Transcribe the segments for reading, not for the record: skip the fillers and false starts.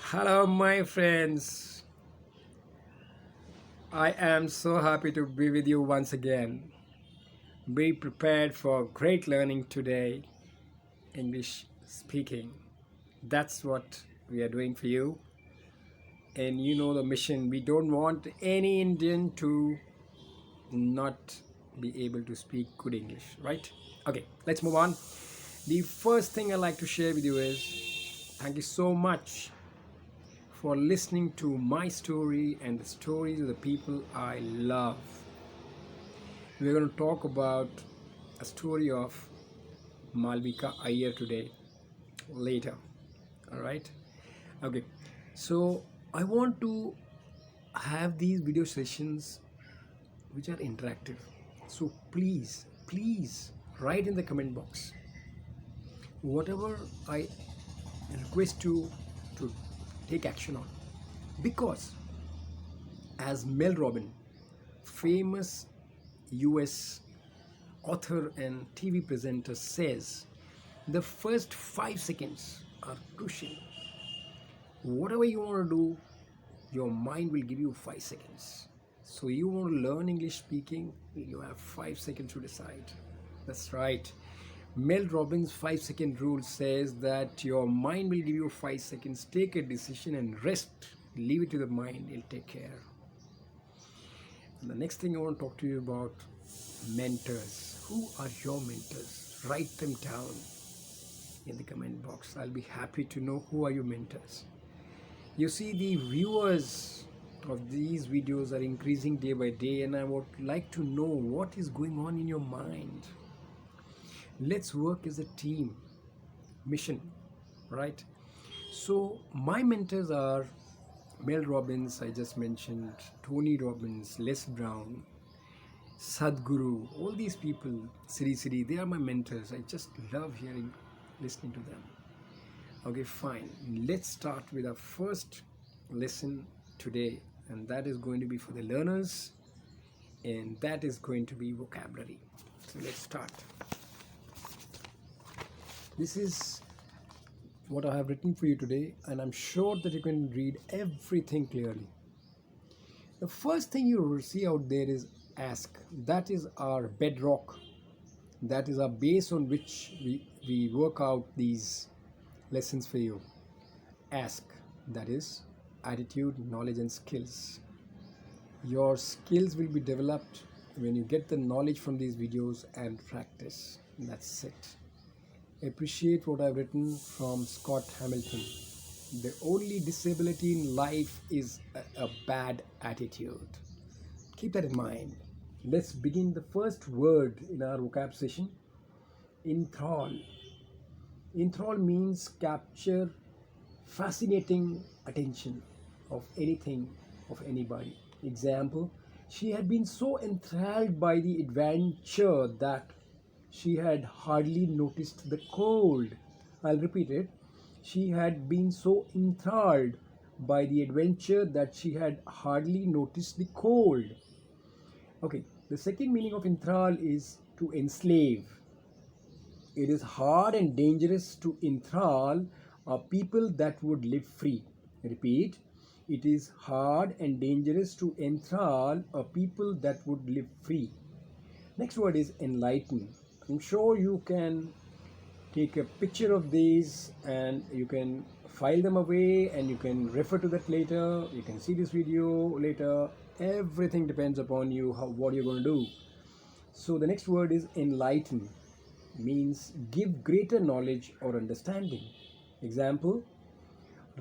Hello, my friends. I am so happy to be with you once again. Be prepared for great learning today, English speaking. That's what we are doing for you. And you know the mission. We don't want any Indian to not be able to speak good English, right? Okay, let's move on. The first thing I'd like to share with you is thank you so much for listening to my story and the stories of the people I love. We're going to talk about a story of Malvika Iyer today, later. All right? Okay. So, I want to have these video sessions which are interactive. So, please write in the comment box whatever I request you to take action on. Because, as Mel Robbins, famous US author and TV presenter, says, the first 5 seconds are crucial. Whatever you want to do, your mind will give you 5 seconds. So you want to learn English speaking, you have 5 seconds to decide. That's right. Mel Robbins' 5 second rule says that your mind will give you 5 seconds. Take a decision and rest. Leave it to the mind, it'll take care. And the next thing I want to talk to you about mentors. Who are your mentors? Write them down in the comment box. I'll be happy to know who are your mentors. You see, the viewers of these videos are increasing day by day, and I would like to know what is going on in your mind. Let's work as a team. Mission, right? So my mentors are Mel Robbins, I just mentioned, Tony Robbins, Les Brown, Sadhguru, all these people, Siri, they are my mentors. I just love listening to them. Okay, fine. Let's start with our first lesson today, and that is going to be for the learners, and that is going to be vocabulary. So let's start. This is what I have written for you today, and I'm sure that you can read everything clearly. The first thing you will see out there is ask. That is our bedrock. That is our base on which we work out these lessons for you. Ask. That is attitude, knowledge, and skills. Your skills will be developed when you get the knowledge from these videos and practice. That's it. Appreciate what I've written from Scott Hamilton. The only disability in life is a bad attitude. Keep that in mind. Let's begin the first word in our vocab session. Enthrall. Enthrall means capture fascinating attention of anything, of anybody. Example, she had been so enthralled by the adventure that she had hardly noticed the cold. I'll repeat it. She had been so enthralled by the adventure that she had hardly noticed the cold. Okay, the second meaning of enthrall is to enslave. It is hard and dangerous to enthrall a people that would live free. Repeat, it is hard and dangerous to enthrall a people that would live free. Next word is enlighten. I'm sure you can take a picture of these and you can file them away and you can refer to that later. You can see this video later. Everything depends upon you, what you're going to do. So the next word is enlighten. Means give greater knowledge or understanding. Example,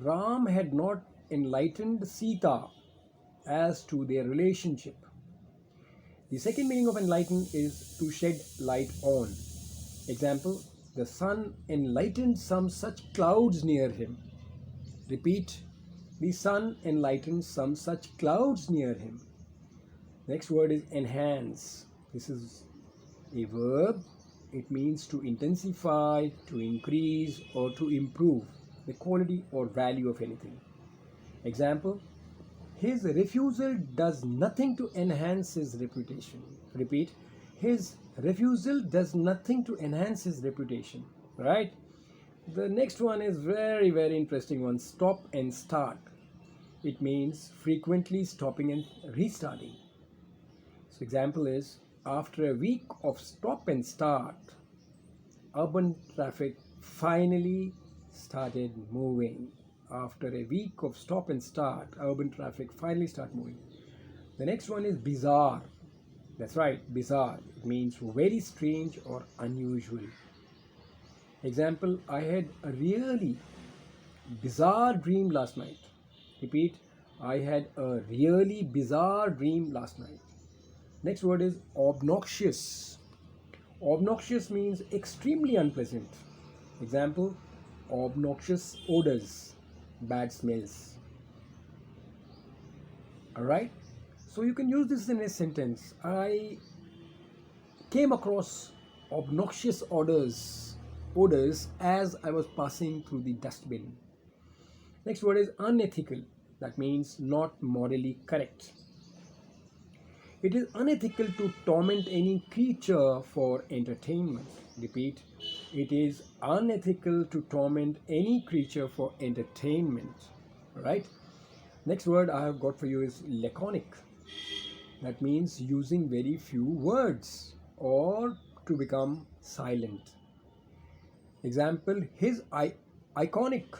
Ram had not enlightened Sita as to their relationship. The second meaning of enlighten is to shed light on. Example, the sun enlightened some such clouds near him. Repeat, the sun enlightened some such clouds near him. Next word is enhance. This is a verb. It means to intensify, to increase, or to improve the quality or value of anything. Example, his refusal does nothing to enhance his reputation. Repeat, his refusal does nothing to enhance his reputation. Right? The next one is very, very interesting one. Stop and start. It means frequently stopping and restarting. So example is, after a week of stop and start, urban traffic finally started moving. After a week of stop and start, urban traffic finally started moving. The next one is bizarre. That's right, bizarre. It means very strange or unusual. Example, I had a really bizarre dream last night. Repeat, I had a really bizarre dream last night. Next word is obnoxious. Obnoxious means extremely unpleasant. Example, obnoxious odors, bad smells. Alright? So you can use this in a sentence. I came across obnoxious odors as I was passing through the dustbin. Next word is unethical. That means not morally correct. It is unethical to torment any creature for entertainment. Repeat, it is unethical to torment any creature for entertainment. Alright? Next word I have got for you is laconic. That means using very few words or to become silent. Example, his laconic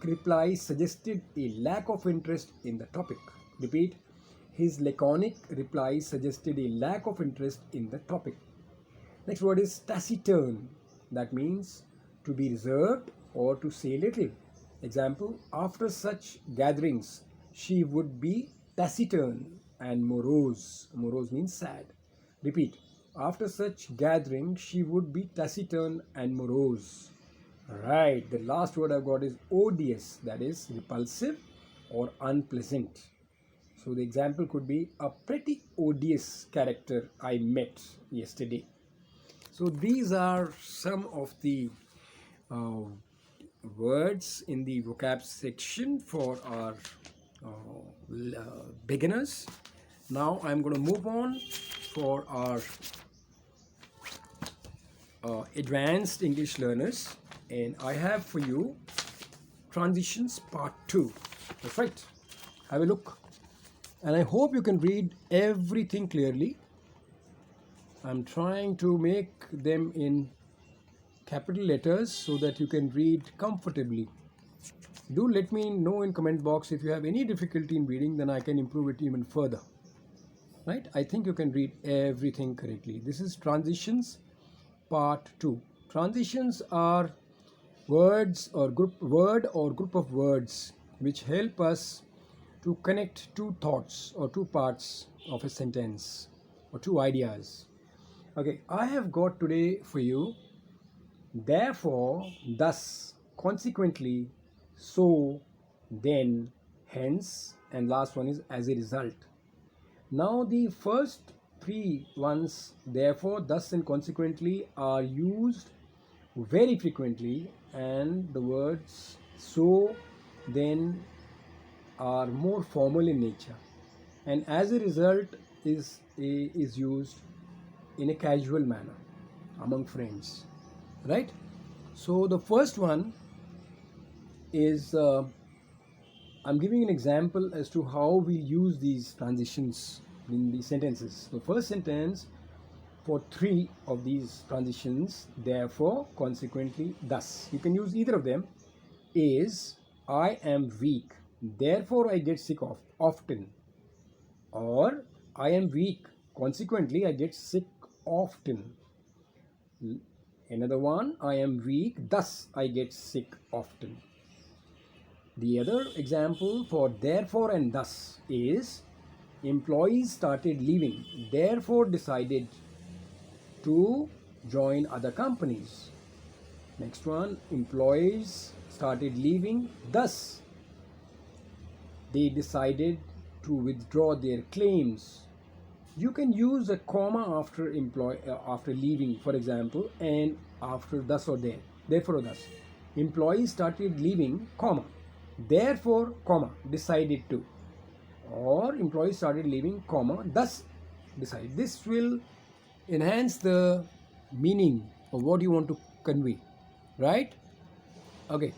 reply suggested a lack of interest in the topic. Repeat, his laconic reply suggested a lack of interest in the topic. Next word is taciturn. That means to be reserved or to say little. Example, after such gatherings, she would be taciturn and morose. Morose means sad. Repeat, after such gathering, she would be taciturn and morose. Right, the last word I've got is odious, that is repulsive or unpleasant. So the example could be a pretty odious character I met yesterday. So these are some of the words in the vocab section for our beginners. Now I'm going to move on for our advanced English learners, and I have for you transitions part 2. That's right. Have a look, and I hope you can read everything clearly. I'm trying to make them in capital letters so that you can read comfortably. Do let me know in comment box if you have any difficulty in reading, then I can improve it even further. Right? I think you can read everything correctly. This is transitions part 2. Transitions are words or group of words which help us to connect two thoughts or two parts of a sentence or two ideas. Okay, I have got today for you therefore, thus, consequently, so, then, hence, and last one is as a result. Now the first three ones, therefore, thus and consequently, are used very frequently, and the words so, then are more formal in nature, and as a result is used in a casual manner among friends. Right? So the first one is I'm giving an example as to how we use these transitions in the sentences. The first sentence for 3 of these transitions, therefore, consequently, thus. You can use either of them. Is I am weak, therefore I get sick often. Or I am weak, consequently I get sick often. Another one, I am weak, thus I get sick often. The other example for therefore and thus is employees started leaving, therefore decided to join other companies. Next one, employees started leaving, thus they decided to withdraw their claims. You can use a comma after after leaving, for example, and after thus or there. Therefore or thus. Employees started leaving, comma. Therefore, comma, decided to. Or employees started leaving, comma, thus decided. This will enhance the meaning of what you want to convey, right? Okay,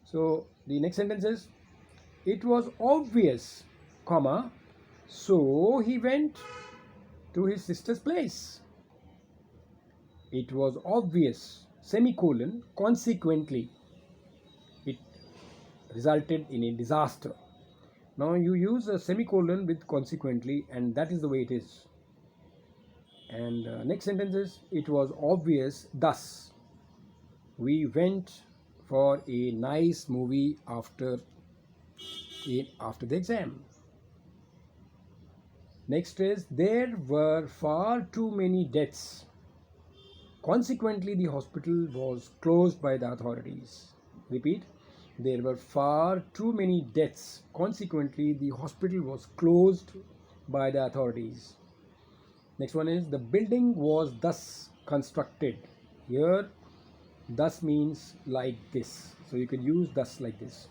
so the next sentence is, it was obvious, comma, so he went to his sister's place. It was obvious, semicolon, consequently, it resulted in a disaster. Now you use a semicolon with consequently, and that is the way it is. And next sentence is, it was obvious, thus, we went for a nice movie after the exam. Next is, there were far too many deaths. Consequently, the hospital was closed by the authorities. Repeat, there were far too many deaths. Consequently, the hospital was closed by the authorities. Next one is, the building was thus constructed. Here, thus means like this. So you can use thus like this.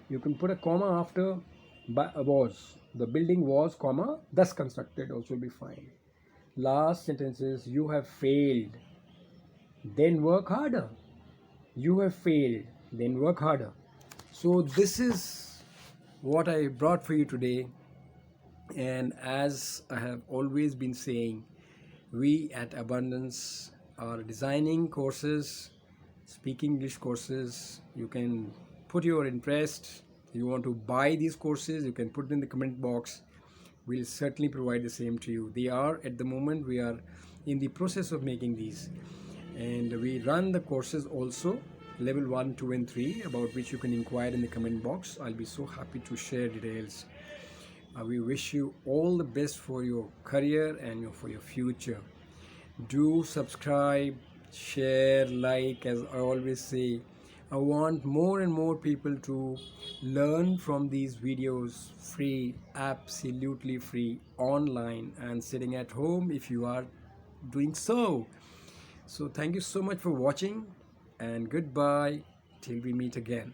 You can put a comma after was. The building was, comma, thus constructed also will be fine. Last sentence is, you have failed. Then work harder. You have failed. Then work harder. So this is what I brought for you today. And as I have always been saying, we at Abundance are designing courses, speaking English courses. You can put your interest. If you want to buy these courses, you can put it in the comment box. We'll certainly provide the same to you. They are, at the moment, we are in the process of making these. And we run the courses also, level 1, 2 and 3, about which you can inquire in the comment box. I'll be so happy to share details. We wish you all the best for your career and for your future. Do subscribe, share, like. As I always say, I want more and more people to learn from these videos free, absolutely free, online, and sitting at home if you are doing so. So thank you so much for watching, and goodbye till we meet again.